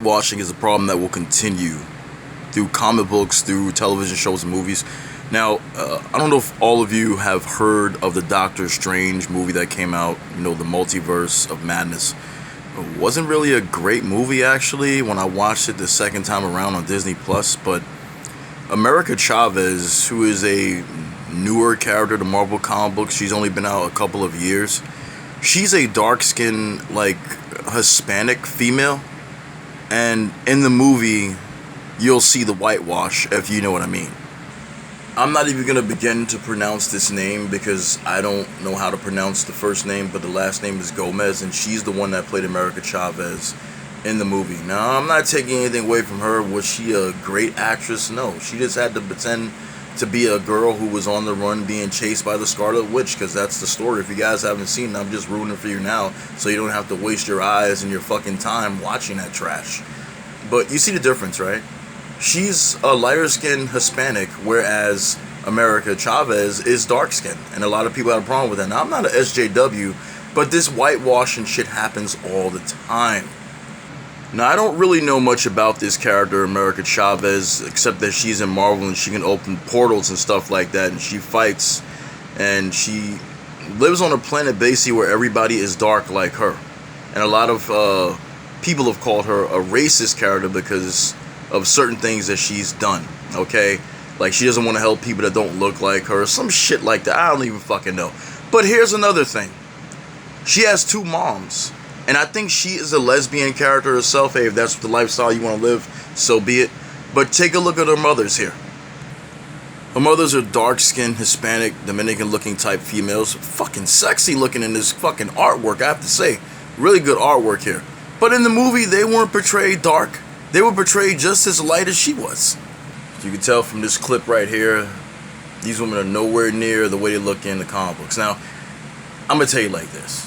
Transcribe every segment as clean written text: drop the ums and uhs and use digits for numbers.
whitewashing is a problem that will continue through comic books, through television shows and movies. Now, I don't know if all of you have heard of the Doctor Strange movie that came out, the Multiverse of Madness. It wasn't really a great movie, actually, when I watched it the second time around on Disney+, but America Chavez, who is a newer character to Marvel comic books, she's only been out a couple of years. She's a dark-skinned, Hispanic female, and in the movie, you'll see the whitewash, if you know what I mean. I'm not even going to begin to pronounce this name because I don't know how to pronounce the first name, but the last name is Gomez, and she's the one that played America Chavez in the movie. Now, I'm not taking anything away from her. Was she a great actress? No. She just had to pretend to be a girl who was on the run being chased by the Scarlet Witch, because that's the story. If you guys haven't seen it, I'm just ruining it for you now, so you don't have to waste your eyes and your fucking time watching that trash. But you see the difference, right? She's a lighter-skinned Hispanic, whereas America Chavez is dark-skinned, and a lot of people have a problem with that. Now, I'm not an SJW, but this whitewashing shit happens all the time. Now, I don't really know much about this character, America Chavez, except that she's in Marvel and she can open portals and stuff like that, and she fights, and she lives on a planet basically where everybody is dark like her. And a lot of people have called her a racist character because of certain things that she's done, okay? Like, she doesn't want to help people that don't look like her, some shit like that. I don't even fucking know. But here's another thing. She has two moms, and I think she is a lesbian character herself. Hey, if that's the lifestyle you want to live, so be it. But take a look at her mothers here. Her mothers are dark-skinned, Hispanic, Dominican-looking type females. Fucking sexy looking in this fucking artwork, I have to say. Really good artwork here. But in the movie, they weren't portrayed dark. They were portrayed just as light as she was. As you can tell from this clip right here, these women are nowhere near the way they look in the comic books. Now, I'm going to tell you like this.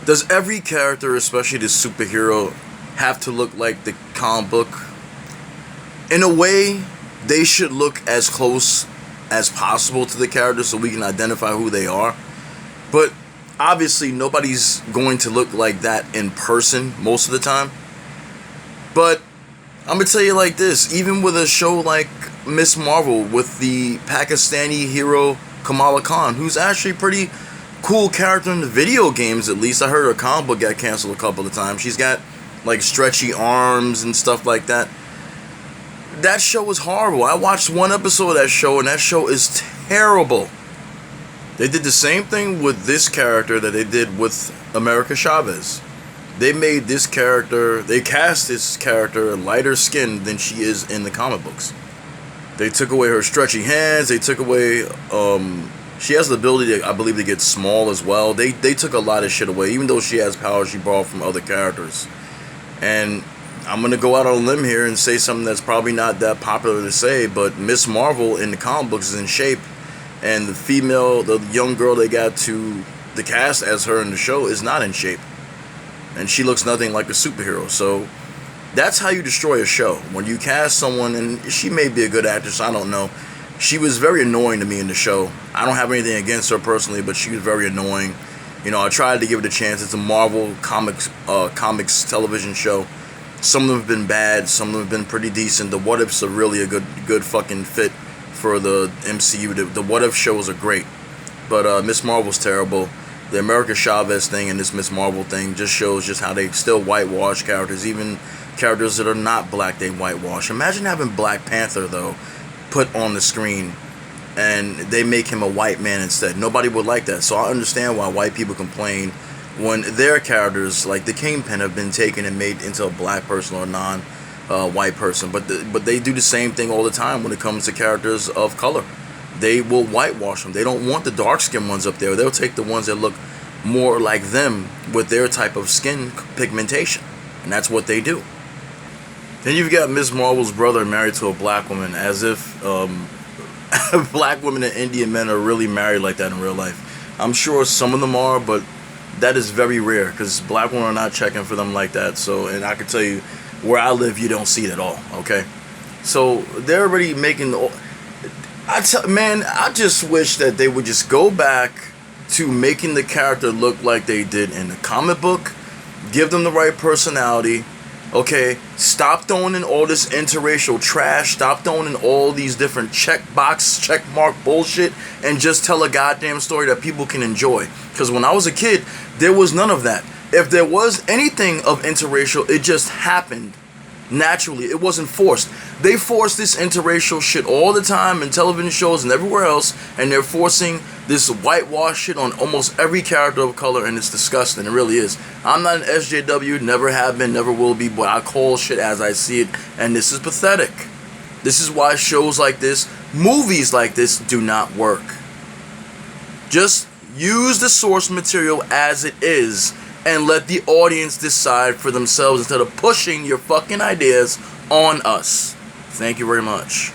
Does every character, especially this superhero, have to look like the comic book? In a way, they should look as close as possible to the character so we can identify who they are. But obviously, nobody's going to look like that in person most of the time. But I'm going to tell you like this, even with a show like Miss Marvel with the Pakistani hero Kamala Khan, who's actually a pretty cool character in the video games, at least. I heard her comic book got canceled a couple of times. She's got stretchy arms and stuff like that. That show was horrible. I watched one episode of that show, and that show is terrible. They did the same thing with this character that they did with America Chavez. They made this character, they cast this character lighter skinned than she is in the comic books. They took away her stretchy hands, they took away, she has the ability, I believe, to get small as well. They took a lot of shit away, even though she has powers she borrowed from other characters. And I'm going to go out on a limb here and say something that's probably not that popular to say, but Miss Marvel in the comic books is in shape, and the young girl they got to the cast as her in the show is not in shape. And she looks nothing like a superhero. So that's how you destroy a show. When you cast someone, and she may be a good actress, I don't know. She was very annoying to me in the show. I don't have anything against her personally, but she was very annoying. I tried to give it a chance. It's a Marvel comics television show. Some of them have been bad. Some of them have been pretty decent. The What Ifs are really a good fucking fit for the MCU. The What If shows are great. But Miss Marvel's terrible. The America Chavez thing and this Miss Marvel thing just shows just how they still whitewash characters. Even characters that are not black, they whitewash. Imagine having Black Panther, though, put on the screen, and they make him a white man instead. Nobody would like that. So I understand why white people complain when their characters, like the Kingpin, have been taken and made into a black person or a non-white person. But they do the same thing all the time when it comes to characters of color. They will whitewash them. They don't want the dark-skinned ones up there. They'll take the ones that look more like them with their type of skin pigmentation. And that's what they do. Then you've got Miss Marvel's brother married to a black woman, as if black women and Indian men are really married like that in real life. I'm sure some of them are, but that is very rare because black women are not checking for them like that. So, and I can tell you, where I live, you don't see it at all, okay? So they're already making... Man, I just wish that they would just go back to making the character look like they did in the comic book, give them the right personality, Okay, stop throwing in all this interracial trash. Stop throwing in all these different check mark bullshit, and just tell a goddamn story that people can enjoy. Because when I was a kid, there was none of that. If there was anything of interracial, it just happened naturally. It wasn't forced. They force this interracial shit all the time in television shows and everywhere else, and they're forcing this whitewash shit on almost every character of color, and it's disgusting. It really is. I'm not an SJW, never have been, never will be, but I call shit as I see it, and this is pathetic. This is why shows like this, movies like this, do not work. Just use the source material as it is, and let the audience decide for themselves instead of pushing your fucking ideas on us. Thank you very much.